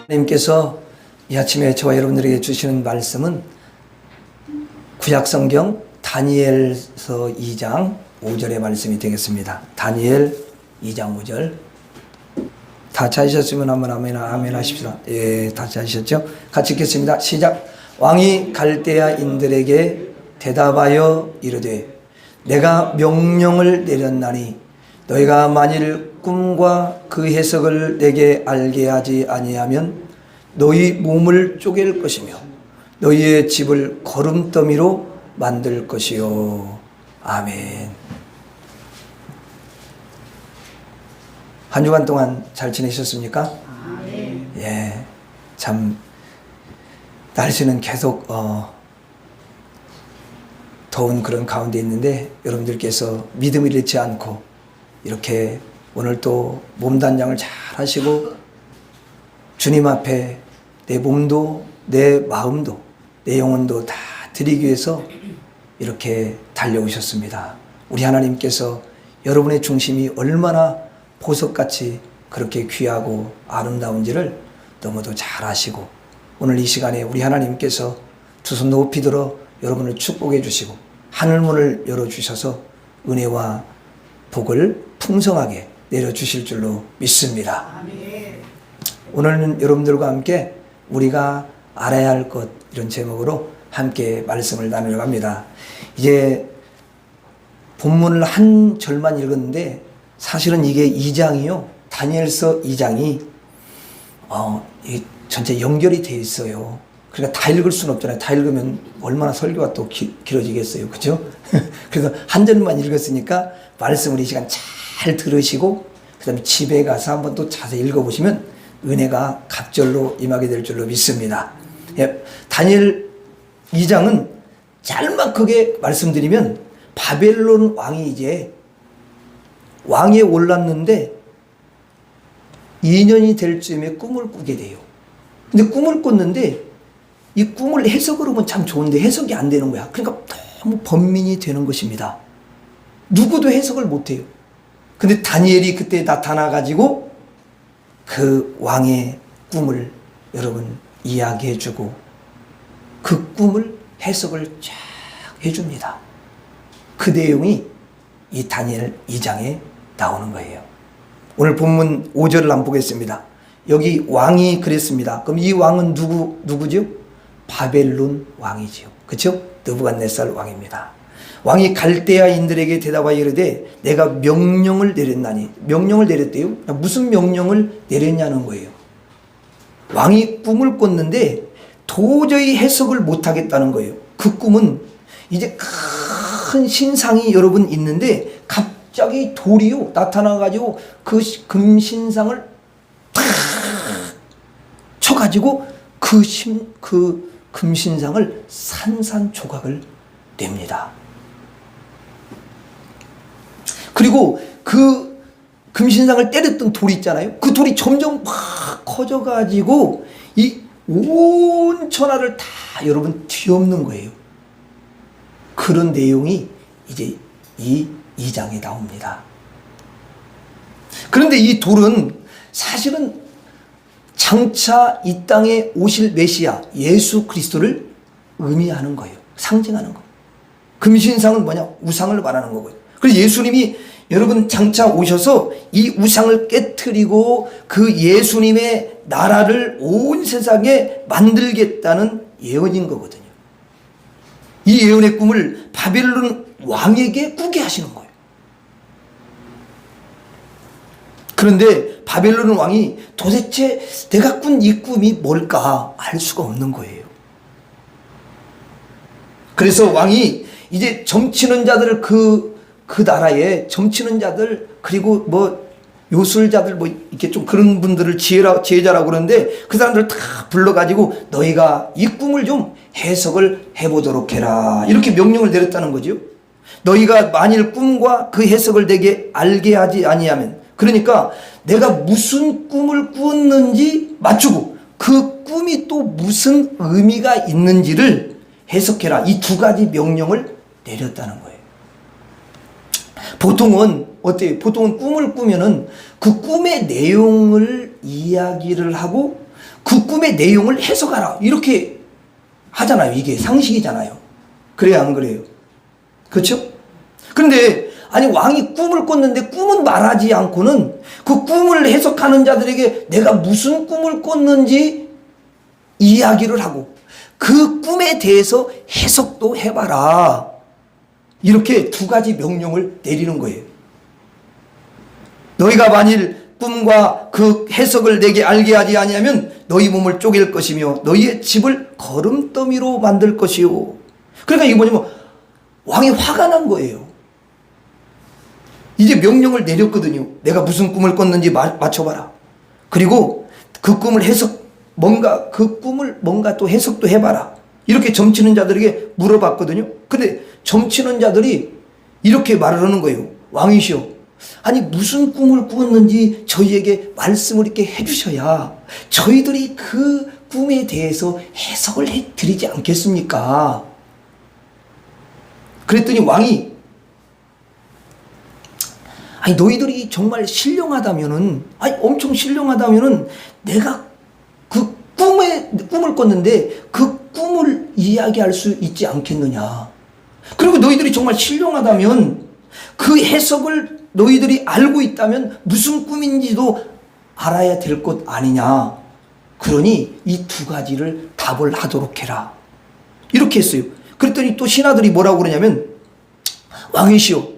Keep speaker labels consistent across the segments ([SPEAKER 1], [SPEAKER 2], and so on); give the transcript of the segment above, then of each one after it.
[SPEAKER 1] 하나님께서 이 아침에 저와 여러분들에게 주시는 말씀은 구약성경 다니엘서 2장 5절의 말씀이 되겠습니다. 다니엘 2장 5절. 다 찾으셨으면 한번 아멘 하십시다. 예, 다 찾으셨죠? 같이 읽겠습니다. 시작. 왕이 갈대아인들에게 대답하여 이르되 내가 명령을 내렸나니 너희가 만일 꿈과 그 해석을 내게 알게 하지 아니하면 너희 몸을 쪼갤 것이며 너희의 집을 거름더미로 만들 것이요. 아멘. 한 주간 동안 잘 지내셨습니까? 아멘. 예, 참 날씨는 계속 더운 그런 가운데 있는데 여러분들께서 믿음을 잃지 않고 이렇게 오늘 또 몸단장을 잘 하시고 주님 앞에 내 몸도 내 마음도 내 영혼도 다 드리기 위해서 이렇게 달려오셨습니다. 우리 하나님께서 여러분의 중심이 얼마나 보석같이 그렇게 귀하고 아름다운지를 너무도 잘 아시고 오늘 이 시간에 우리 하나님께서 두 손 높이 들어 여러분을 축복해 주시고 하늘문을 열어주셔서 은혜와 복을 풍성하게 내려주실 줄로 믿습니다. 아멘. 오늘은 여러분들과 함께 우리가 알아야 할 것 이런 제목으로 함께 말씀을 나누려고 합니다. 이제 본문을 한 절만 읽었는데 사실은 이게 2장이요. 다니엘서 2장이 전체 연결이 되어 있어요. 그러니까 다 읽을 수는 없잖아요. 다 읽으면 얼마나 설교가 또 길어지겠어요. 그죠? 그래서 한 절만 읽었으니까 말씀을 이 시간 잘 들으시고 그 다음에 집에 가서 한번 또 자세히 읽어보시면 은혜가 갑절로 임하게 될 줄로 믿습니다. 예, 다니엘 2장은 짤막하게 말씀드리면 바벨론 왕이 이제 왕에 올랐는데 2년이 될 즈음에 꿈을 꾸게 돼요. 근데 꿈을 꿨는데 이 꿈을 해석으로 보면 참 좋은데 해석이 안 되는 거야. 그러니까 너무 번민이 되는 것입니다. 누구도 해석을 못해요. 근데 다니엘이 그때 나타나가지고 그 왕의 꿈을 여러분 이야기해주고 그 꿈을 해석을 쫙 해줍니다. 그 내용이 이 다니엘 2장에 나오는 거예요. 오늘 본문 5절을 한번 보겠습니다. 여기 왕이 그랬습니다. 그럼 이 왕은 누구죠? 바벨론 왕이지요. 그렇죠? 느부갓네살 왕입니다. 왕이 갈대아인들에게 대답하여 이르되 내가 명령을 내렸나니. 명령을 내렸대요. 무슨 명령을 내렸냐는 거예요. 왕이 꿈을 꿨는데 도저히 해석을 못하겠다는 거예요. 그 꿈은 이제 큰 신상이 여러분 있는데 갑자기 돌이요 나타나가지고 그 금신상을 탁 쳐가지고 그 금신상을 산산조각을 냅니다. 그리고 그 금신상을 때렸던 돌이 있잖아요. 그 돌이 점점 막 커져가지고 이 온 천하를 다 여러분 뒤엎는 거예요. 그런 내용이 이제 이 2장에 나옵니다. 그런데 이 돌은 사실은 장차 이 땅에 오실 메시아 예수 그리스도를 의미하는 거예요. 상징하는 거예요. 금신상은 뭐냐? 우상을 말하는 거고요. 그래서 예수님이 여러분 장차 오셔서 이 우상을 깨트리고 그 예수님의 나라를 온 세상에 만들겠다는 예언인 거거든요. 이 예언의 꿈을 바벨론 왕에게 꾸게 하시는 거예요. 그런데 바벨론 왕이 도대체 내가 꾼 이 꿈이 뭘까 알 수가 없는 거예요. 그래서 왕이 이제 점치는 자들을 그 나라에 점치는 자들 그리고 뭐 요술자들 뭐 이렇게 좀 그런 분들을 지혜자라고 그러는데 그 사람들을 다 불러가지고 너희가 이 꿈을 좀 해석을 해보도록 해라 이렇게 명령을 내렸다는 거죠. 너희가 만일 꿈과 그 해석을 내게 알게 하지 아니하면 그러니까 내가 무슨 꿈을 꾸었는지 맞추고 그 꿈이 또 무슨 의미가 있는지를 해석해라 이 두 가지 명령을 내렸다는 거예요. 보통은 어때요? 보통은 꿈을 꾸면은 그 꿈의 내용을 이야기를 하고 그 꿈의 내용을 해석하라. 이렇게 하잖아요. 이게 상식이잖아요. 그래야 안 그래요? 그렇죠? 그런데 아니 왕이 꿈을 꿨는데 꿈은 말하지 않고는 그 꿈을 해석하는 자들에게 내가 무슨 꿈을 꿨는지 이야기를 하고 그 꿈에 대해서 해석도 해봐라. 이렇게 두 가지 명령을 내리는 거예요. 너희가 만일 꿈과 그 해석을 내게 알게 하지 아니하면 너희 몸을 쪼갤 것이며 너희의 집을 거름더미로 만들 것이요. 그러니까 이게 뭐냐면 왕이 화가 난 거예요. 이제 명령을 내렸거든요. 내가 무슨 꿈을 꿨는지 맞춰봐라. 그리고 그 꿈을 그 꿈을 뭔가 또 해석도 해봐라. 이렇게 점치는 자들에게 물어봤거든요. 근데 점치는 자들이 이렇게 말을 하는 거예요. 왕이시여, 아니 무슨 꿈을 꾸었는지 저희에게 말씀을 이렇게 해주셔야 저희들이 그 꿈에 대해서 해석을 해드리지 않겠습니까? 그랬더니 왕이 아니 너희들이 정말 신령하다면은, 아니 엄청 신령하다면은 내가 그 꿈을 꿨는데 그 꿈을 이야기할 수 있지 않겠느냐. 그리고 너희들이 정말 신령하다면 그 해석을 너희들이 알고 있다면 무슨 꿈인지도 알아야 될 것 아니냐. 그러니 이 두 가지를 답을 하도록 해라. 이렇게 했어요. 그랬더니 또 신하들이 뭐라고 그러냐면, 왕이시여,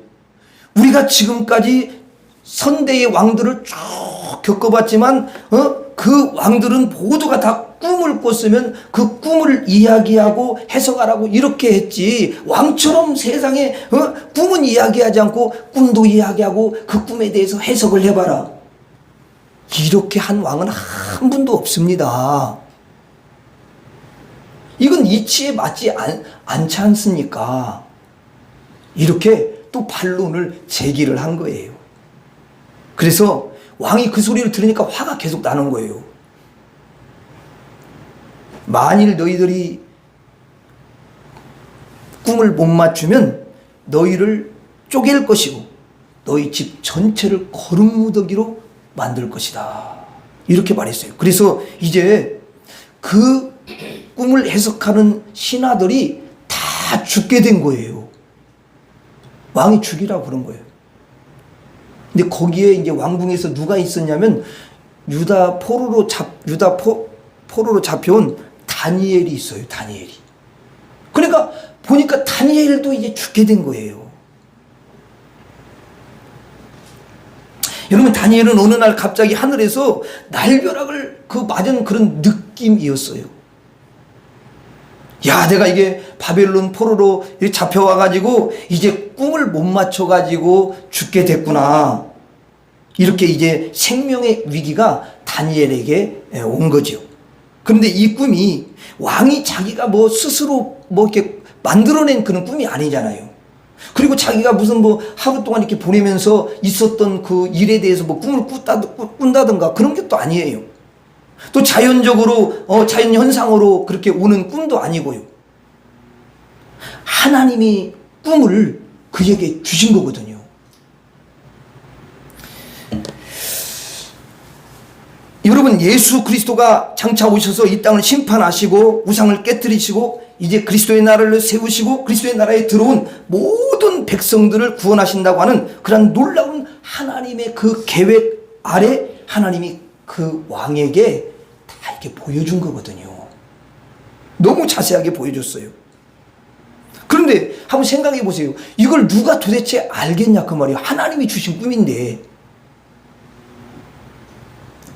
[SPEAKER 1] 우리가 지금까지 선대의 왕들을 쭉 겪어봤지만 그 왕들은 모두가 다 꿈을 꿨으면 그 꿈을 이야기하고 해석하라고 이렇게 했지, 왕처럼 세상에 꿈은 이야기하지 않고 꿈도 이야기하고 그 꿈에 대해서 해석을 해봐라. 이렇게 한 왕은 한 분도 없습니다. 이건 이치에 맞지 않지 않습니까? 이렇게 또 반론을 제기를 한 거예요. 그래서 왕이 그 소리를 들으니까 화가 계속 나는 거예요. 만일 너희들이 꿈을 못 맞추면 너희를 쪼갤 것이고 너희 집 전체를 거름무더기로 만들 것이다. 이렇게 말했어요. 그래서 이제 그 꿈을 해석하는 신하들이 다 죽게 된 거예요. 왕이 죽이라고 그런 거예요. 근데 거기에 이제 왕궁에서 누가 있었냐면 유다 포로로 잡혀온 다니엘이 있어요. 다니엘이. 그러니까 보니까 다니엘도 이제 죽게 된 거예요. 여러분, 다니엘은 어느 날 갑자기 하늘에서 날벼락을 맞은 그런 느낌이었어요. 야, 내가 이게 바벨론 포로로 잡혀와가지고 이제 꿈을 못 맞춰가지고 죽게 됐구나. 이렇게 이제 생명의 위기가 다니엘에게 온 거죠. 그런데 이 꿈이 왕이 자기가 스스로 이렇게 만들어낸 그런 꿈이 아니잖아요. 그리고 자기가 무슨 하루 동안 이렇게 보내면서 있었던 그 일에 대해서 꿈을 꾼다든가 그런 게 또 아니에요. 또 자연적으로, 자연 현상으로 그렇게 오는 꿈도 아니고요. 하나님이 꿈을 그에게 주신 거거든요. 여러분, 예수 그리스도가 장차 오셔서 이 땅을 심판하시고 우상을 깨뜨리시고 이제 그리스도의 나라를 세우시고 그리스도의 나라에 들어온 모든 백성들을 구원하신다고 하는 그런 놀라운 하나님의 그 계획 아래 하나님이 그 왕에게 다 이렇게 보여준 거거든요. 너무 자세하게 보여줬어요. 그런데 한번 생각해 보세요. 이걸 누가 도대체 알겠냐 그 말이에요. 하나님이 주신 꿈인데.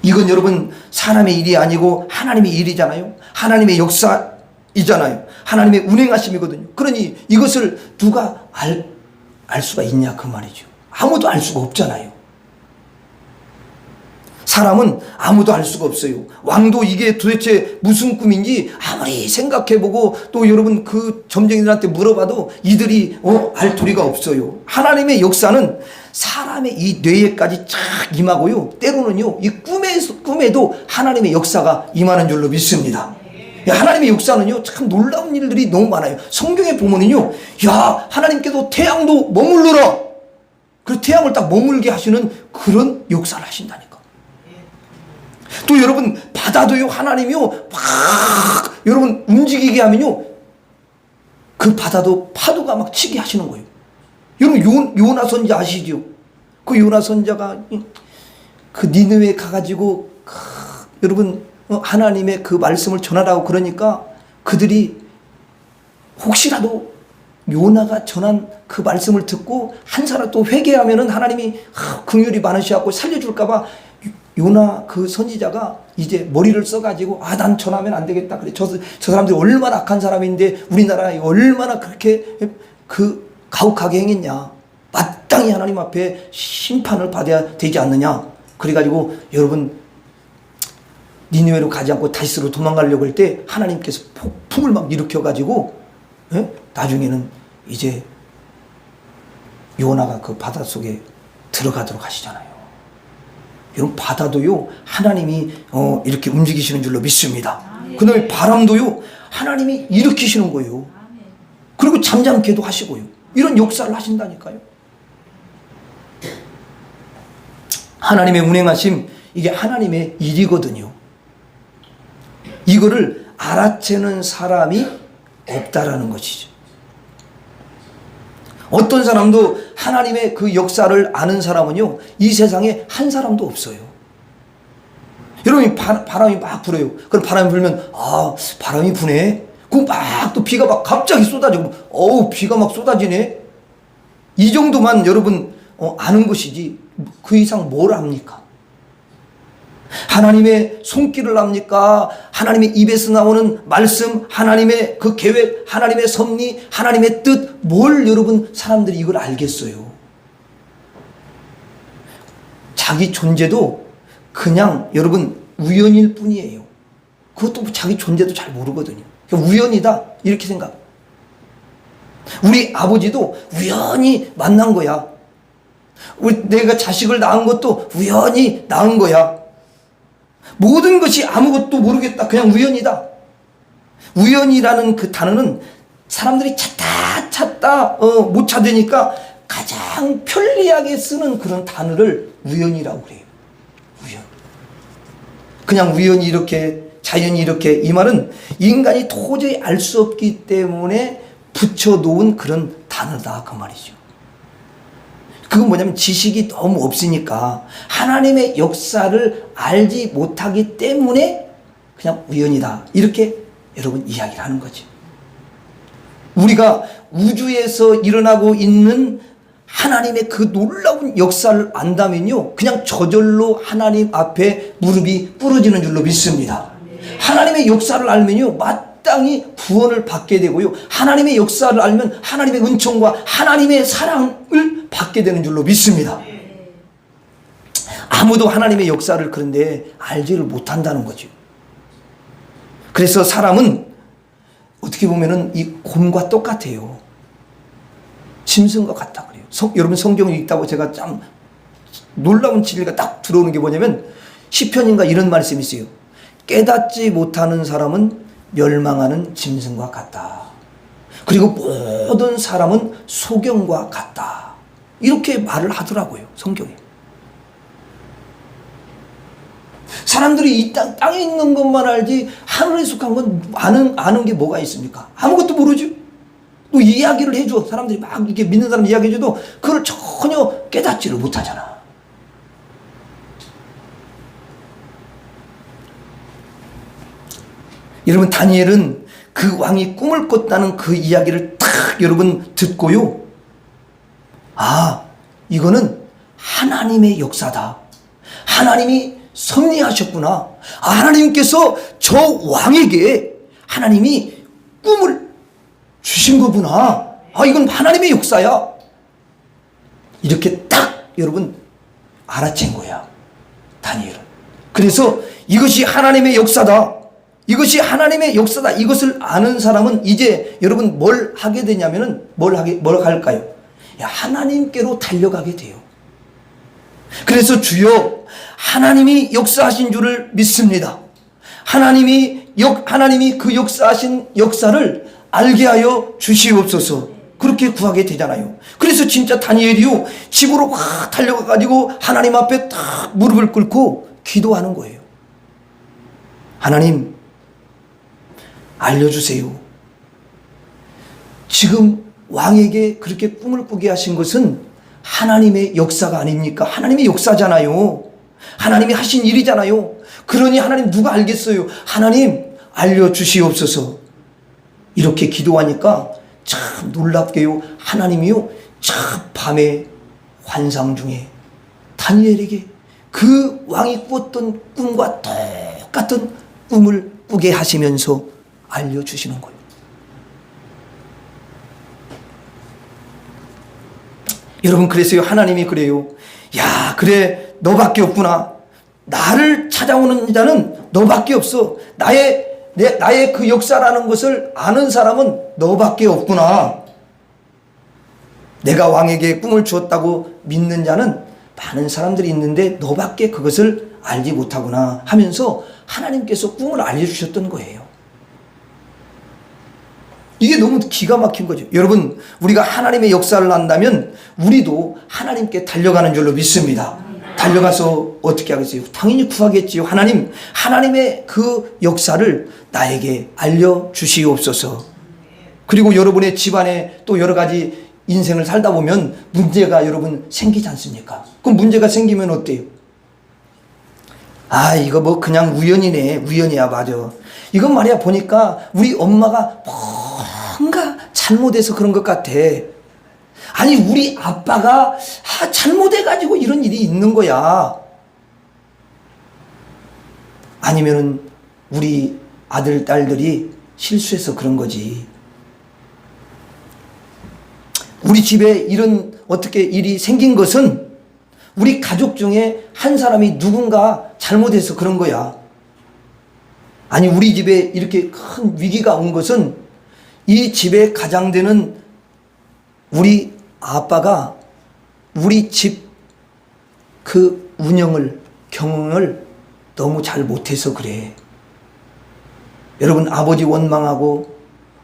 [SPEAKER 1] 이건 여러분 사람의 일이 아니고 하나님의 일이잖아요. 하나님의 역사이잖아요. 하나님의 운행하심이거든요. 그러니 이것을 누가 알 수가 있냐 그 말이죠. 아무도 알 수가 없잖아요. 사람은 아무도 알 수가 없어요. 왕도 이게 도대체 무슨 꿈인지 아무리 생각해보고 또 여러분 그 점쟁이들한테 물어봐도 이들이 알 도리가 없어요. 하나님의 역사는 사람의 이 뇌에까지 쫙 임하고요. 때로는요, 이 꿈에도 하나님의 역사가 임하는 줄로 믿습니다. 하나님의 역사는요, 참 놀라운 일들이 너무 많아요. 성경에 보면은요, 야, 하나님께서 태양도 머물러라. 그래서 태양을 딱 머물게 하시는 그런 역사를 하신다니까. 또 여러분 바다도요 하나님이요 막 여러분 움직이게 하면요 그 바다도 파도가 막 치게 하시는 거예요. 여러분 요나 선지 아시죠? 그 요나 선자가 그 니느웨에 가가지고 여러분 하나님의 그 말씀을 전하라고 그러니까 그들이 혹시라도 요나가 전한 그 말씀을 듣고 한 사람 또 회개하면은 하나님이 긍휼이 많으셔갖고 살려줄까봐 요나 그 선지자가 이제 머리를 써가지고 난 전하면 안 되겠다. 그래 저 사람들이 얼마나 악한 사람인데 우리나라에 얼마나 그렇게 그 가혹하게 행했냐. 마땅히 하나님 앞에 심판을 받아야 되지 않느냐. 그래가지고 여러분 니느웨로 가지 않고 다시스로 도망가려고 할 때 하나님께서 폭풍을 막 일으켜가지고 나중에는 이제 요나가 그 바닷속에 들어가도록 하시잖아요. 여러분 바다도요 하나님이 이렇게 움직이시는 줄로 믿습니다. 그 다음에 바람도요 하나님이 일으키시는 거예요. 그리고 잠잠케도 하시고요. 이런 역사를 하신다니까요. 하나님의 운행하심 이게 하나님의 일이거든요. 이거를 알아채는 사람이 없다라는 것이죠. 어떤 사람도 하나님의 그 역사를 아는 사람은요 이 세상에 한 사람도 없어요. 여러분 바람이 막 불어요. 그럼 바람이 불면 바람이 부네. 그럼 막 또 비가 막 갑자기 쏟아지고 비가 막 쏟아지네. 이 정도만 여러분 아는 것이지 그 이상 뭘 압니까? 하나님의 손길을 압니까? 하나님의 입에서 나오는 말씀, 하나님의 그 계획, 하나님의 섭리, 하나님의 뜻, 뭘 여러분 사람들이 이걸 알겠어요? 자기 존재도 그냥 여러분 우연일 뿐이에요. 그것도 자기 존재도 잘 모르거든요. 우연이다 이렇게 생각. 우리 아버지도 우연히 만난 거야. 내가 자식을 낳은 것도 우연히 낳은 거야. 모든 것이 아무것도 모르겠다. 그냥 우연이다. 우연이라는 그 단어는 사람들이 찾다 못 찾으니까 가장 편리하게 쓰는 그런 단어를 우연이라고 그래요. 우연. 그냥 우연히 이렇게 자연이 이렇게 이 말은 인간이 도저히 알 수 없기 때문에 붙여놓은 그런 단어다 그 말이죠. 그건 뭐냐면 지식이 너무 없으니까 하나님의 역사를 알지 못하기 때문에 그냥 우연이다 이렇게 여러분 이야기를 하는 거죠. 우리가 우주에서 일어나고 있는 하나님의 그 놀라운 역사를 안다면요 그냥 저절로 하나님 앞에 무릎이 부러지는 줄로 믿습니다. 하나님의 역사를 알면요 마땅히 구원을 받게 되고요 하나님의 역사를 알면 하나님의 은총과 하나님의 사랑을 받게 되는 줄로 믿습니다. 아무도 하나님의 역사를 그런데 알지를 못한다는 거죠. 그래서 사람은 어떻게 보면은 이 곰과 똑같아요. 짐승과 같다 그래요. 여러분 성경을 읽다고 제가 참 놀라운 진리가 딱 들어오는 게 뭐냐면 시편인가 이런 말씀이 있어요. 깨닫지 못하는 사람은 멸망하는 짐승과 같다. 그리고 모든 사람은 소경과 같다. 이렇게 말을 하더라고요. 성경에. 사람들이 이 땅에 있는 것만 알지 하늘에 속한 건 아는 게 뭐가 있습니까? 아무것도 모르죠. 또 이야기를 해줘. 사람들이 막 이렇게 믿는 사람 이야기해줘도 그걸 전혀 깨닫지를 못하잖아. 여러분 다니엘은 그 왕이 꿈을 꿨다는 그 이야기를 딱 여러분 듣고요. 이거는 하나님의 역사다. 하나님이 섭리하셨구나. 하나님께서 저 왕에게 하나님이 꿈을 주신 거구나. 이건 하나님의 역사야. 이렇게 딱 여러분 알아챈 거야. 다니엘은. 그래서 이것이 하나님의 역사다. 이것이 하나님의 역사다. 이것을 아는 사람은 이제 여러분 뭘 하게 되냐면은 뭘 할까요? 하나님께로 달려가게 돼요. 그래서 주여 하나님이 역사하신 줄을 믿습니다. 하나님이 그 역사하신 역사를 알게 하여 주시옵소서. 그렇게 구하게 되잖아요. 그래서 진짜 다니엘이요 집으로 확 달려가가지고 하나님 앞에 딱 무릎을 꿇고 기도하는 거예요. 하나님, 알려주세요. 지금 왕에게 그렇게 꿈을 꾸게 하신 것은 하나님의 역사가 아닙니까? 하나님의 역사잖아요. 하나님이 하신 일이잖아요. 그러니 하나님 누가 알겠어요? 하나님, 알려주시옵소서. 이렇게 기도하니까 참 놀랍게요. 하나님이요, 참 밤에 환상 중에 다니엘에게 그 왕이 꾸었던 꿈과 똑같은 꿈을 꾸게 하시면서 알려주시는 거예요. 여러분, 그래서요, 하나님이 그래요. 야, 그래, 너밖에 없구나. 나를 찾아오는 자는 너밖에 없어. 나의 그 역사라는 것을 아는 사람은 너밖에 없구나. 내가 왕에게 꿈을 주었다고 믿는 자는 많은 사람들이 있는데 너밖에 그것을 알지 못하구나 하면서 하나님께서 꿈을 알려주셨던 거예요. 이게 너무 기가 막힌 거죠. 여러분, 우리가 하나님의 역사를 안다면 우리도 하나님께 달려가는 줄로 믿습니다. 달려가서 어떻게 하겠어요? 당연히 구하겠지요. 하나님, 하나님의 그 역사를 나에게 알려주시옵소서. 그리고 여러분의 집안에 또 여러 가지 인생을 살다 보면 문제가 여러분 생기지 않습니까? 그럼 문제가 생기면 어때요? 아, 이거 뭐 그냥 우연이네. 우연이야, 맞아. 이건 말이야, 보니까 우리 엄마가 뭔가 잘못해서 그런 것 같아. 아니, 우리 아빠가 잘못해가지고 이런 일이 있는 거야. 아니면은 우리 아들, 딸들이 실수해서 그런 거지. 우리 집에 이런 어떻게 일이 생긴 것은 우리 가족 중에 한 사람이 누군가 잘못해서 그런 거야. 아니, 우리 집에 이렇게 큰 위기가 온 것은 이 집에 가장되는 우리 아빠가 우리 집 그 운영을, 경영을 너무 잘 못해서 그래. 여러분, 아버지 원망하고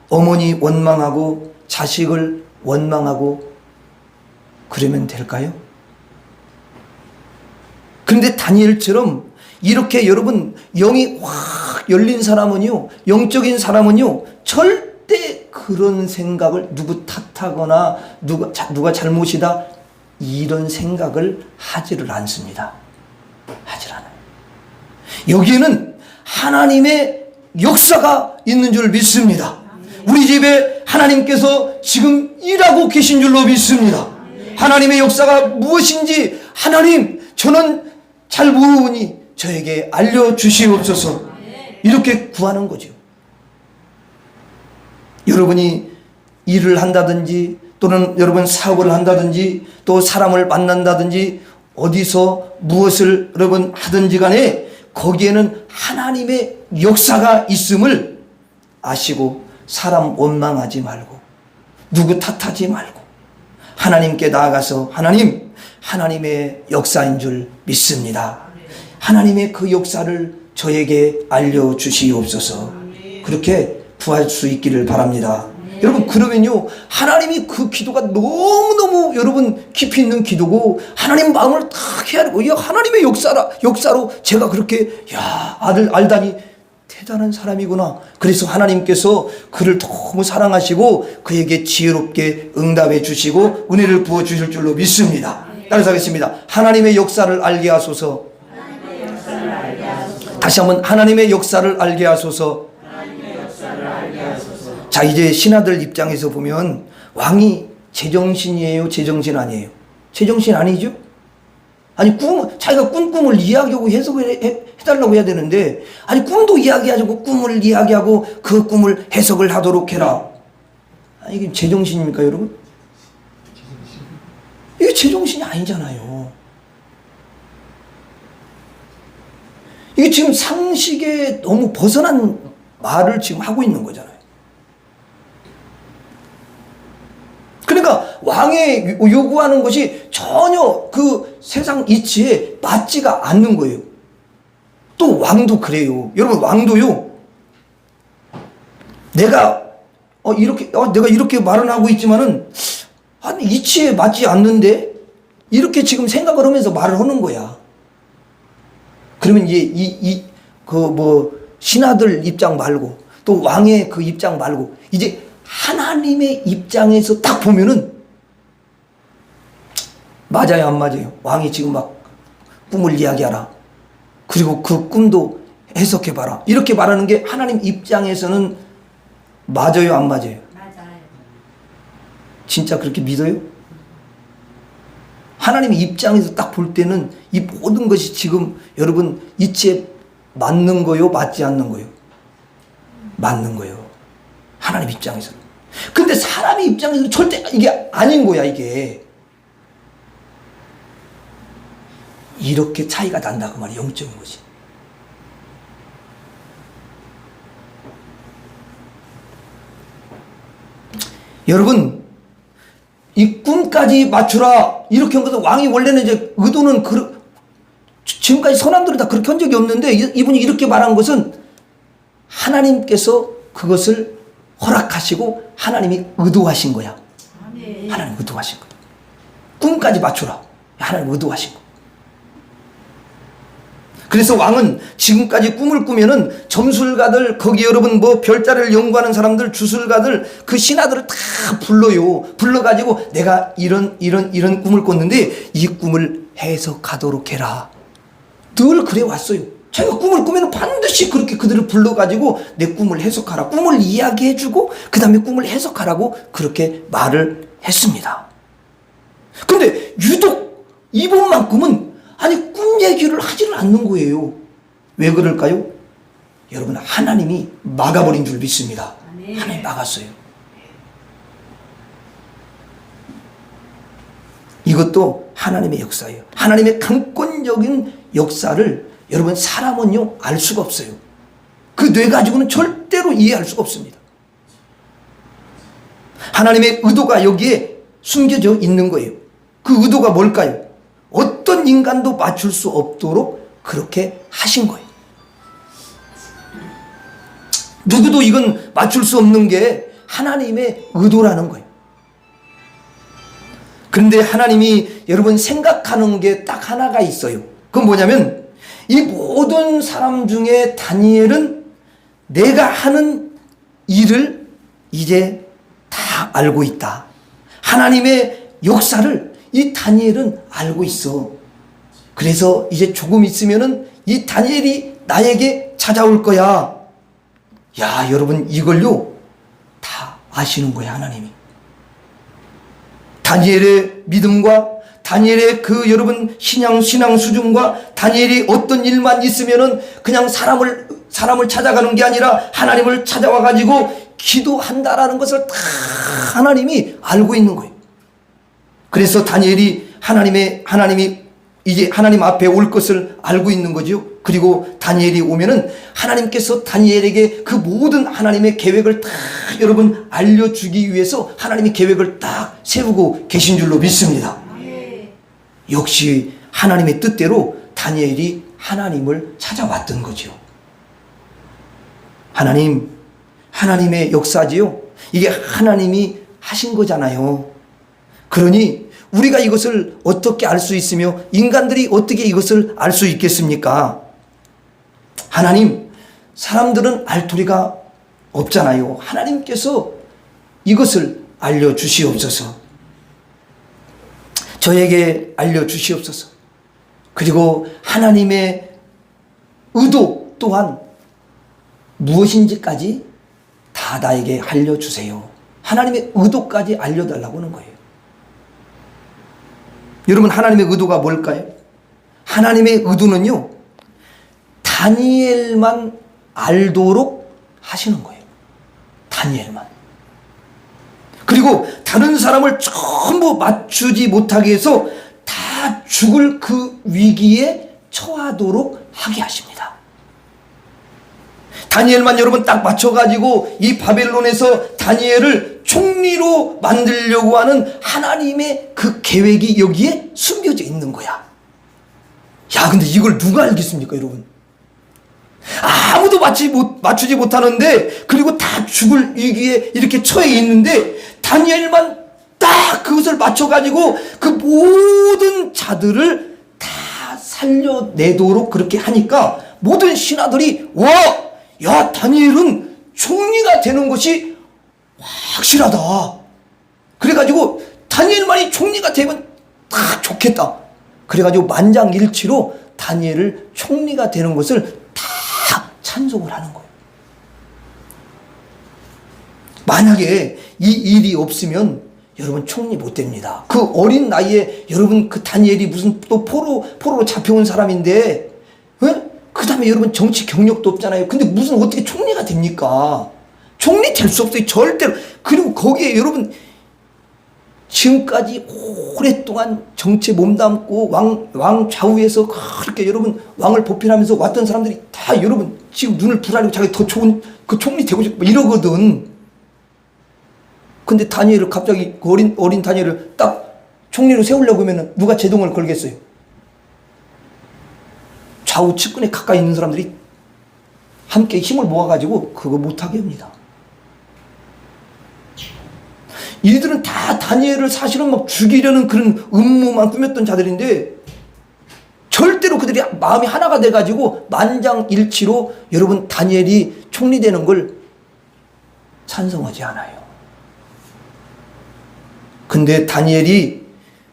[SPEAKER 1] 어머니 원망하고 자식을 원망하고 그러면 될까요? 그런데 다니엘처럼 이렇게 여러분 영이 확 열린 사람은요, 영적인 사람은요, 절대 그런 생각을 누구 탓하거나 누가 잘못이다 이런 생각을 하지를 않습니다. 하질 않아요. 여기에는 하나님의 역사가 있는 줄 믿습니다. 우리 집에 하나님께서 지금 일하고 계신 줄로 믿습니다. 하나님의 역사가 무엇인지 하나님, 저는 잘 모르니 저에게 알려주시옵소서. 이렇게 구하는 거죠. 여러분이 일을 한다든지 또는 여러분 사업을 한다든지 또 사람을 만난다든지 어디서 무엇을 여러분 하든지 간에 거기에는 하나님의 역사가 있음을 아시고 사람 원망하지 말고 누구 탓하지 말고 하나님께 나아가서 하나님, 하나님의 역사인 줄 믿습니다. 하나님의 그 역사를 저에게 알려주시옵소서. 그렇게 구할 수 있기를 바랍니다. 여러분, 그러면요, 하나님이 그 기도가 너무너무 여러분 깊이 있는 기도고 하나님 마음을 딱 헤아리고, 야, 하나님의 역사로 제가 그렇게, 야, 아들 알다니 대단한 사람이구나. 그래서 하나님께서 그를 너무 사랑하시고 그에게 지혜롭게 응답해 주시고 은혜를 부어 주실 줄로 믿습니다. 따라서 하겠습니다. 하나님의 역사를 알게 하소서. 다시 한번 하나님의 역사를 알게 하소서. 자, 이제 신하들 입장에서 보면 왕이 제정신이에요? 제정신 아니에요? 제정신 아니죠? 아니, 자기가 꾼 꿈을 이야기하고 해석을 해달라고 해야 되는데, 아니, 꿈도 이야기하고 꿈을 이야기하고 그 꿈을 해석을 하도록 해라. 아니, 이게 제정신입니까, 여러분? 이게 제정신이 아니잖아요. 이게 지금 상식에 너무 벗어난 말을 지금 하고 있는 거잖아요. 그러니까 왕의 요구하는 것이 전혀 그 세상 이치에 맞지가 않는 거예요. 또 왕도 그래요. 여러분, 왕도요, 내가 이렇게 말은 하고 있지만은 아니, 이치에 맞지 않는데 이렇게 지금 생각을 하면서 말을 하는 거야. 그러면 이제 신하들 입장 말고 또 왕의 그 입장 말고 이제 하나님의 입장에서 딱 보면은 맞아요, 안 맞아요? 왕이 지금 막 꿈을 이야기하라. 그리고 그 꿈도 해석해봐라. 이렇게 말하는 게 하나님 입장에서는 맞아요, 안 맞아요?
[SPEAKER 2] 맞아요.
[SPEAKER 1] 진짜 그렇게 믿어요? 하나님의 입장에서 딱 볼 때는 이 모든 것이 지금 여러분 이치에 맞는 거요, 맞지 않는 거요? 맞는 거요. 하나님 입장에서는. 근데 사람의 입장에서는 절대 이게 아닌 거야, 이게. 이렇게 차이가 난다 그 말이야, 영적인 것이. 여러분, 이 꿈까지 맞추라 이렇게 한 것은 왕이 원래는 이제 의도는 지금까지 선함들은 다 그렇게 한 적이 없는데 이분이 이렇게 말한 것은 하나님께서 그것을 허락하시고 하나님이 의도하신 거야.
[SPEAKER 2] 아멘.
[SPEAKER 1] 하나님 의도하신 거야. 꿈까지 맞추라. 하나님 의도하신 거. 그래서 왕은 지금까지 꿈을 꾸면은 점술가들, 거기 여러분 뭐 별자리를 연구하는 사람들, 주술가들, 그 신하들을 다 불러요. 불러가지고 내가 이런 꿈을 꿨는데 이 꿈을 해석하도록 해라. 늘 그래 왔어요. 자기가 꿈을 꾸면 반드시 그렇게 그들을 불러가지고 내 꿈을 해석하라. 꿈을 이야기해주고 그 다음에 꿈을 해석하라고 그렇게 말을 했습니다. 근데 유독 이번만큼은 아니 꿈 얘기를 하지를 않는 거예요. 왜 그럴까요? 여러분 하나님이 막아버린 줄 믿습니다. 하나님이 막았어요. 이것도 하나님의 역사예요. 하나님의 강권적인 역사를 여러분 사람은요 알 수가 없어요. 그 뇌 가지고는 절대로 이해할 수가 없습니다. 하나님의 의도가 여기에 숨겨져 있는 거예요. 그 의도가 뭘까요? 어떤 인간도 맞출 수 없도록 그렇게 하신 거예요. 누구도 이건 맞출 수 없는 게 하나님의 의도라는 거예요. 그런데 하나님이 여러분 생각하는 게 딱 하나가 있어요. 그건 뭐냐면 이 모든 사람 중에 다니엘은 내가 하는 일을 이제 다 알고 있다. 하나님의 역사를 이 다니엘은 알고 있어. 그래서 이제 조금 있으면은 이 다니엘이 나에게 찾아올 거야. 야, 여러분 이걸요 다 아시는 거야, 하나님이. 다니엘의 믿음과 다니엘의 그 여러분 신앙 수준과 다니엘이 어떤 일만 있으면은 그냥 사람을 찾아가는 게 아니라 하나님을 찾아와 가지고 기도한다라는 것을 다 하나님이 알고 있는 거예요. 그래서 다니엘이 하나님이 이제 하나님 앞에 올 것을 알고 있는 거죠. 그리고 다니엘이 오면은 하나님께서 다니엘에게 그 모든 하나님의 계획을 다 여러분 알려주기 위해서 하나님이 계획을 딱 세우고 계신 줄로 믿습니다. 역시 하나님의 뜻대로 다니엘이 하나님을 찾아왔던 거죠. 하나님의 역사지요. 이게 하나님이 하신 거잖아요. 그러니 우리가 이것을 어떻게 알 수 있으며 인간들이 어떻게 이것을 알 수 있겠습니까? 하나님, 사람들은 알 도리가 없잖아요. 하나님께서 이것을 알려주시옵소서. 저에게 알려주시옵소서. 그리고 하나님의 의도 또한 무엇인지까지 다 나에게 알려주세요. 하나님의 의도까지 알려달라고 하는 거예요. 여러분 하나님의 의도가 뭘까요? 하나님의 의도는요 다니엘만 알도록 하시는 거예요. 다니엘만. 그리고 다른 사람을 전부 맞추지 못하게 해서 다 죽을 그 위기에 처하도록 하게 하십니다. 다니엘만 여러분 딱 맞춰가지고 이 바벨론에서 다니엘을 총리로 만들려고 하는 하나님의 그 계획이 여기에 숨겨져 있는 거야. 야, 근데 이걸 누가 알겠습니까, 여러분? 아무도 맞추지 못하는데, 그리고 다 죽을 위기에 이렇게 처해 있는데, 다니엘만 딱 그것을 맞춰가지고 그 모든 자들을 다 살려내도록 그렇게 하니까 모든 신하들이 와! 야, 다니엘은 총리가 되는 것이 확실하다. 그래가지고 다니엘만이 총리가 되면 다 좋겠다. 그래가지고 만장일치로 다니엘을 총리가 되는 것을 다 찬송을 하는 거예요. 만약에 이 일이 없으면 여러분 총리 못 됩니다. 그 어린 나이에 여러분 그 다니엘이 무슨 또 포로로 잡혀온 사람인데, 그 다음에 여러분 정치 경력도 없잖아요. 근데 무슨 어떻게 총리가 됩니까? 총리 될 수 없어요. 절대로. 그리고 거기에 여러분 지금까지 오랫동안 정치에 몸담고 왕 좌우에서 그렇게 여러분 왕을 보필하면서 왔던 사람들이 다 여러분 지금 눈을 부라리고 자기 더 좋은 그 총리 되고 싶고 이러거든. 근데 다니엘을 갑자기 그 어린 다니엘을 딱 총리로 세우려고 하면 누가 제동을 걸겠어요? 좌우 측근에 가까이 있는 사람들이 함께 힘을 모아가지고 그거 못하게 합니다. 이들은 다 다니엘을 사실은 막 죽이려는 그런 음모만 꾸몄던 자들인데 절대로 그들이 마음이 하나가 돼가지고 만장일치로 여러분 다니엘이 총리되는 걸 찬성하지 않아요. 근데 다니엘이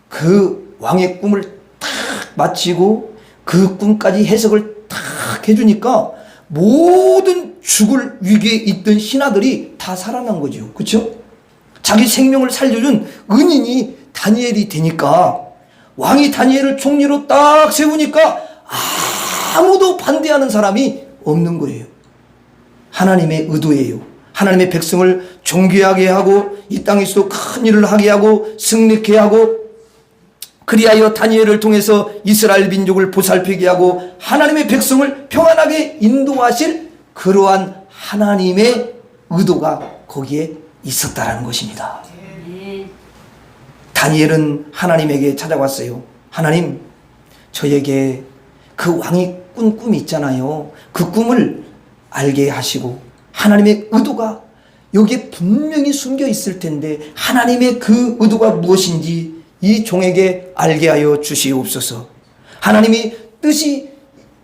[SPEAKER 1] 그 왕의 꿈을 딱 마치고 그 꿈까지 해석을 딱 해주니까 모든 죽을 위기에 있던 신하들이 다 살아난 거죠. 그렇죠? 자기 생명을 살려준 은인이 다니엘이 되니까 왕이 다니엘을 총리로 딱 세우니까 아무도 반대하는 사람이 없는 거예요. 하나님의 의도예요. 하나님의 백성을 존귀하게 하고 이 땅에서도 큰 일을 하게 하고 승리케 하고 그리하여 다니엘을 통해서 이스라엘 민족을 보살피게 하고 하나님의 백성을 평안하게 인도하실 그러한 하나님의 의도가 거기에 있었다라는 것입니다. 다니엘은 하나님에게 찾아왔어요. 하나님, 저에게 그 왕이 꾼 꿈이 있잖아요. 그 꿈을 알게 하시고 하나님의 의도가 여기에 분명히 숨겨 있을 텐데 하나님의 그 의도가 무엇인지 이 종에게 알게 하여 주시옵소서. 하나님이 뜻이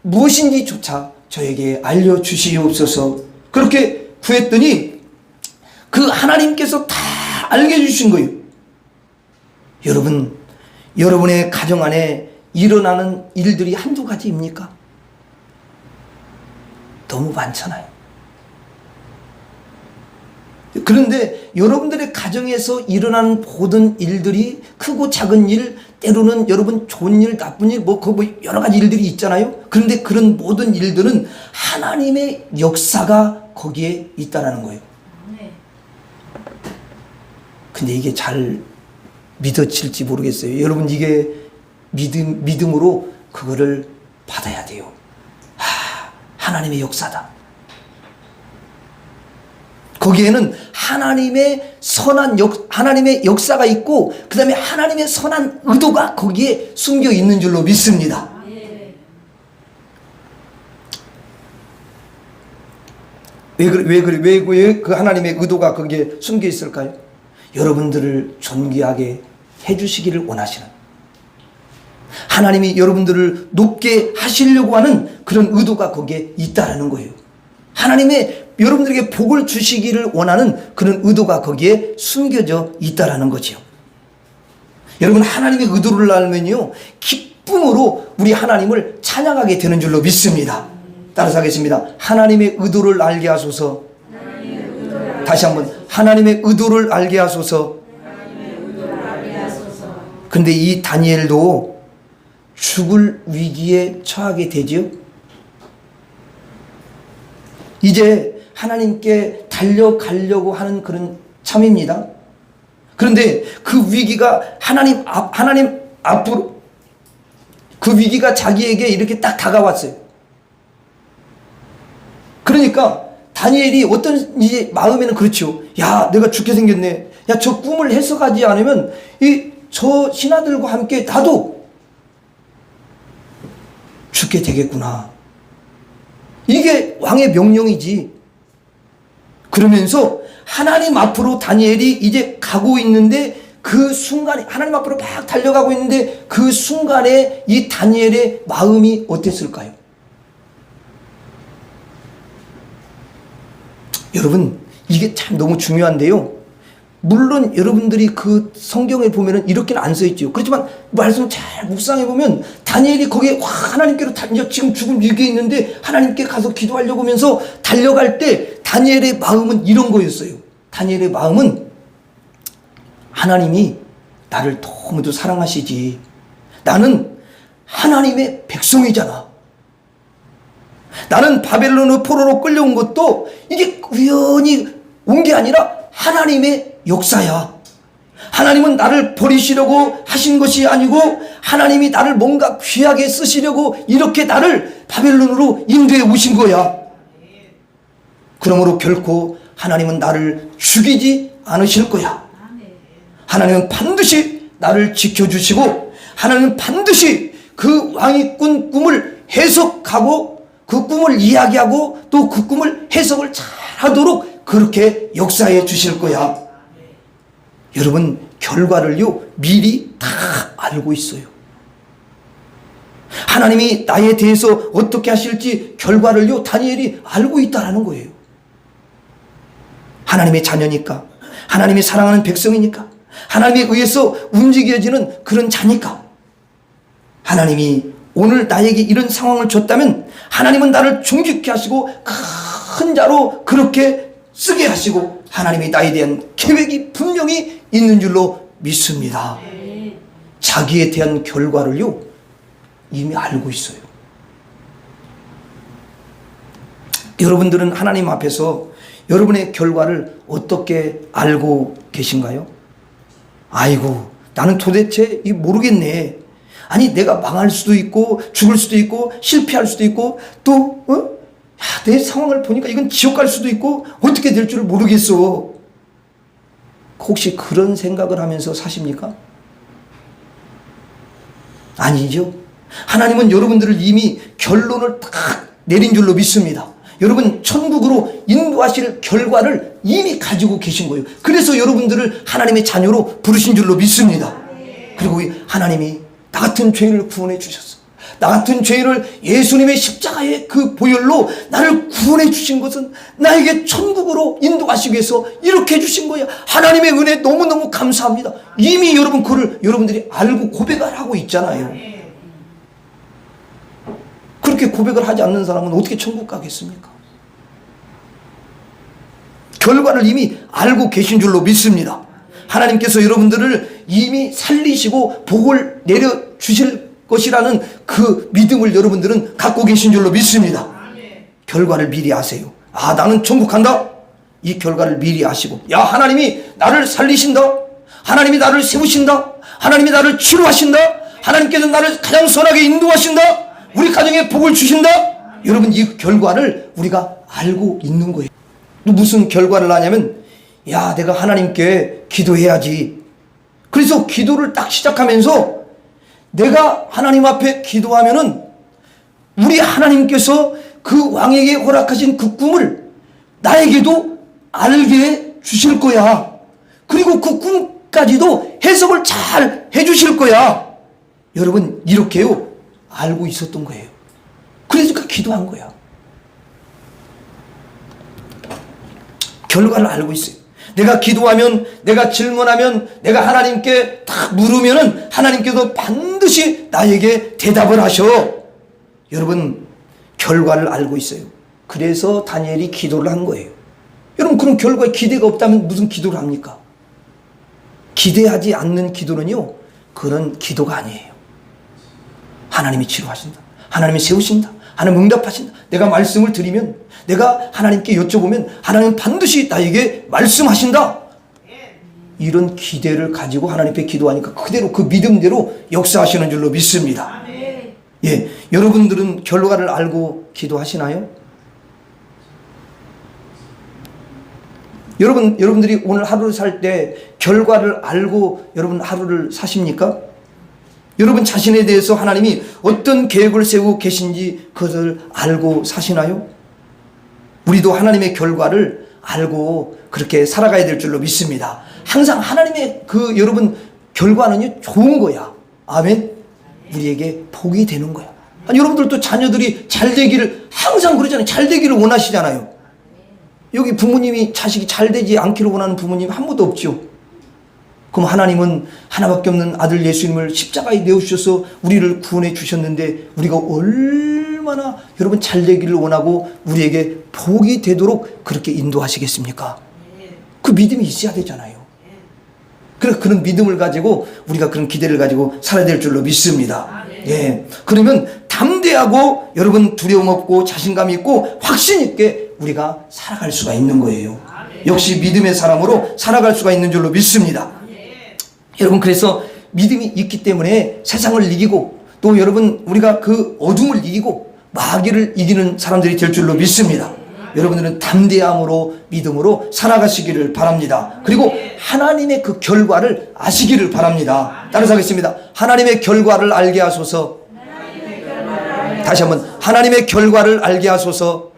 [SPEAKER 1] 무엇인지조차 저에게 알려주시옵소서. 그렇게 구했더니 그 하나님께서 다 알게 해주신 거예요. 여러분, 여러분의 가정 안에 일어나는 일들이 한두 가지입니까? 너무 많잖아요. 그런데 여러분들의 가정에서 일어나는 모든 일들이 크고 작은 일, 때로는 여러분 좋은 일, 나쁜 일, 뭐 여러 가지 일들이 있잖아요. 그런데 그런 모든 일들은 하나님의 역사가 거기에 있다라는 거예요. 근데 이게 잘 믿어질지 모르겠어요. 여러분 이게 믿음으로 그거를 받아야 돼요. 하나님의 역사다. 거기에는 하나님의 하나님의 역사가 있고 그 다음에 하나님의 선한 의도가 거기에 숨겨 있는 줄로 믿습니다. 왜 그 하나님의 의도가 거기에 숨겨 있을까요? 여러분들을 존귀하게 해주시기를 원하시는, 하나님이 여러분들을 높게 하시려고 하는 그런 의도가 거기에 있다라는 거예요. 하나님의 여러분들에게 복을 주시기를 원하는 그런 의도가 거기에 숨겨져 있다라는 거지요. 여러분 하나님의 의도를 알면요 기쁨으로 우리 하나님을 찬양하게 되는 줄로 믿습니다. 따라서 하겠습니다. 하나님의 의도를 알게 하소서. 다시 한번 하나님의 의도를 알게 하소서. 근데 이 다니엘도 죽을 위기에 처하게 되지요. 이제 하나님께 달려가려고 하는 그런 참입니다. 그런데 그 위기가 하나님 앞으로 그 위기가 자기에게 이렇게 딱 다가왔어요. 그러니까 다니엘이 어떤 이제 마음에는 그렇죠. 야, 내가 죽게 생겼네. 야, 저 꿈을 해석하지 않으면 저 신하들과 함께 나도 죽게 되겠구나. 이게 왕의 명령이지. 그러면서 하나님 앞으로 다니엘이 이제 가고 있는데 그 순간에 하나님 앞으로 막 달려가고 있는데 그 순간에 이 다니엘의 마음이 어땠을까요? 여러분, 이게 참 너무 중요한데요. 물론 여러분들이 그 성경에 보면은 이렇게는 안 써 있죠. 그렇지만 말씀 잘 묵상해 보면 다니엘이 거기에 하나님께로 지금 죽음 위기에 있는데 하나님께 가서 기도하려고 하면서 달려갈 때 다니엘의 마음은 이런 거였어요. 다니엘의 마음은 하나님이 나를 너무도 사랑하시지. 나는 하나님의 백성이잖아. 나는 바벨론의 포로로 끌려온 것도 이게 우연히 온 게 아니라 하나님의 역사야. 하나님은 나를 버리시려고 하신 것이 아니고 하나님이 나를 뭔가 귀하게 쓰시려고 이렇게 나를 바벨론으로 인도해 오신 거야. 그러므로 결코 하나님은 나를 죽이지 않으실 거야. 하나님은 반드시 나를 지켜주시고 하나님은 반드시 그 왕이 꾼 꿈을 해석하고 그 꿈을 이야기하고 또 그 꿈을 해석을 잘 하도록 그렇게 역사해 주실 거야. 여러분, 결과를요 미리 다 알고 있어요. 하나님이 나에 대해서 어떻게 하실지 결과를요 다니엘이 알고 있다라는 거예요. 하나님의 자녀니까, 하나님이 사랑하는 백성이니까, 하나님에 의해서 움직여지는 그런 자니까, 하나님이 오늘 나에게 이런 상황을 줬다면 하나님은 나를 존귀케 하시고 큰 자로 그렇게 쓰게 하시고 하나님이 나에 대한 계획이 분명히 있는 줄로 믿습니다. 자기에 대한 결과를요 이미 알고 있어요. 여러분들은 하나님 앞에서 여러분의 결과를 어떻게 알고 계신가요? 아이고, 나는 도대체 모르겠네. 아니, 내가 망할 수도 있고 죽을 수도 있고 실패할 수도 있고 또 내 상황을 보니까 이건 지옥 갈 수도 있고 어떻게 될 줄 모르겠어. 혹시 그런 생각을 하면서 사십니까? 아니죠. 하나님은 여러분들을 이미 결론을 딱 내린 줄로 믿습니다. 여러분, 천국으로 인도하실 결과를 이미 가지고 계신 거예요. 그래서 여러분들을 하나님의 자녀로 부르신 줄로 믿습니다. 그리고 하나님이 나 같은 죄인을 구원해 주셨어. 나 같은 죄인을 예수님의 십자가의 그 보혈로 나를 구원해 주신 것은 나에게 천국으로 인도하시기 위해서 이렇게 해주신 거야. 하나님의 은혜 너무너무 감사합니다. 이미 여러분 그를 여러분들이 알고 고백을 하고 있잖아요. 그렇게 고백을 하지 않는 사람은 어떻게 천국 가겠습니까? 결과를 이미 알고 계신 줄로 믿습니다. 하나님께서 여러분들을 이미 살리시고 복을 내려주실 것이라는 그 믿음을 여러분들은 갖고 계신 줄로 믿습니다. 결과를 미리 아세요. 아, 나는 천국 간다. 이 결과를 미리 아시고, 야, 하나님이 나를 살리신다. 하나님이 나를 세우신다. 하나님이 나를 치료하신다. 하나님께서 나를 가장 선하게 인도하신다. 우리 가정에 복을 주신다. 여러분, 이 결과를 우리가 알고 있는 거예요. 또 무슨 결과를 아냐면, 야, 내가 하나님께 기도해야지. 그래서 기도를 딱 시작하면서 내가 하나님 앞에 기도하면은 우리 하나님께서 그 왕에게 허락하신 그 꿈을 나에게도 알게 주실 거야. 그리고 그 꿈까지도 해석을 잘 해주실 거야. 여러분, 이렇게요 알고 있었던 거예요. 그러니까 기도한 거야. 결과를 알고 있어요. 내가 기도하면, 내가 질문하면, 내가 하나님께 딱 물으면은 하나님께서 반드시 나에게 대답을 하셔. 여러분, 결과를 알고 있어요. 그래서 다니엘이 기도를 한 거예요. 여러분, 그럼 결과에 기대가 없다면 무슨 기도를 합니까? 기대하지 않는 기도는요, 그런 기도가 아니에요. 하나님이 치료하신다. 하나님이 세우신다. 하나님 응답하신다. 내가 말씀을 드리면, 내가 하나님께 여쭤보면 하나님은 반드시 나에게 말씀하신다. 이런 기대를 가지고 하나님 앞에 기도하니까 그대로 그 믿음대로 역사하시는 줄로 믿습니다. 예, 여러분들은 결과를 알고 기도하시나요? 여러분들이 오늘 하루를 살 때 결과를 알고 여러분 하루를 사십니까? 여러분 자신에 대해서 하나님이 어떤 계획을 세우고 계신지 그것을 알고 사시나요? 우리도 하나님의 결과를 알고 그렇게 살아가야 될 줄로 믿습니다. 항상 하나님의 그 여러분 결과는요 좋은 거야. 아멘. 우리에게 복이 되는 거야. 아니, 여러분들도 자녀들이 잘 되기를 항상 그러잖아요. 잘 되기를 원하시잖아요. 여기 부모님이 자식이 잘 되지 않기를 원하는 부모님 한 분도 없죠. 그럼 하나님은 하나밖에 없는 아들 예수님을 십자가에 내어주셔서 우리를 구원해 주셨는데 우리가 얼마나 여러분 잘 되기를 원하고 우리에게 복이 되도록 그렇게 인도하시겠습니까? 그 믿음이 있어야 되잖아요. 그래서 그런 믿음을 가지고 우리가 그런 기대를 가지고 살아야 될 줄로 믿습니다. 예. 그러면 담대하고 여러분 두려움 없고 자신감 있고 확신 있게 우리가 살아갈 수가 있는 거예요. 역시 믿음의 사람으로 살아갈 수가 있는 줄로 믿습니다. 여러분 그래서 믿음이 있기 때문에 세상을 이기고 또 여러분 우리가 그 어둠을 이기고 마귀를 이기는 사람들이 될 줄로 믿습니다. 여러분들은 담대함으로 믿음으로 살아가시기를 바랍니다. 그리고 하나님의 그 결과를 아시기를 바랍니다. 따라서 하겠습니다. 하나님의 결과를 알게 하소서. 다시 한번 하나님의 결과를 알게 하소서.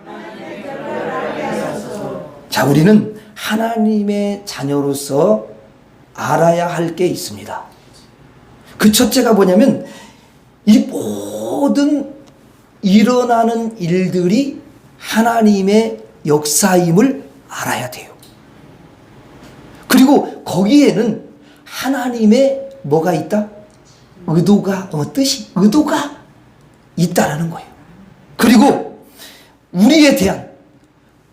[SPEAKER 1] 자, 우리는 하나님의 자녀로서 알아야 할 게 있습니다. 그 첫째가 뭐냐면 이 모든 일어나는 일들이 하나님의 역사임을 알아야 돼요. 그리고 거기에는 하나님의 뭐가 있다? 의도가, 뜻이, 의도가 있다라는 거예요. 그리고 우리에 대한,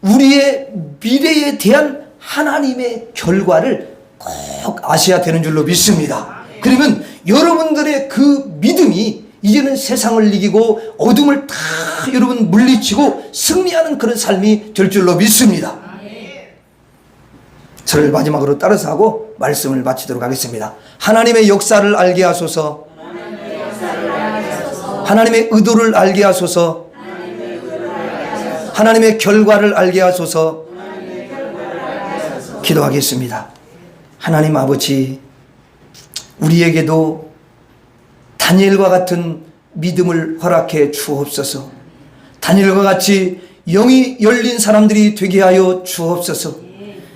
[SPEAKER 1] 우리의 미래에 대한 하나님의 결과를 꼭 아셔야 되는 줄로 믿습니다. 그러면 여러분들의 그 믿음이 이제는 세상을 이기고 어둠을 다 여러분 물리치고 승리하는 그런 삶이 될 줄로 믿습니다. 저를 마지막으로 따라서 하고 말씀을 마치도록 하겠습니다. 하나님의 역사를 알게 하소서. 하나님의 의도를 알게 하소서. 하나님의 결과를 알게 하소서. 기도하겠습니다. 하나님 아버지, 우리에게도 다니엘과 같은 믿음을 허락해 주옵소서. 다니엘과 같이 영이 열린 사람들이 되게 하여 주옵소서.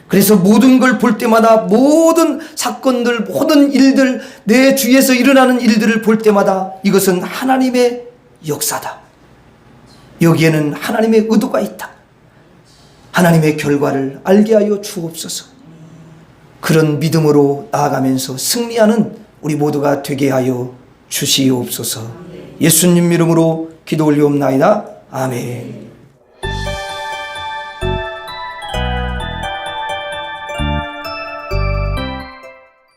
[SPEAKER 1] 그래서 모든 걸 볼 때마다 모든 사건들, 모든 일들, 내 주위에서 일어나는 일들을 볼 때마다 이것은 하나님의 역사다. 여기에는 하나님의 의도가 있다. 하나님의 결과를 알게 하여 주옵소서. 그런 믿음으로 나아가면서 승리하는 우리 모두가 되게 하여 주시옵소서. 예수님 이름으로 기도 올리옵나이다. 아멘.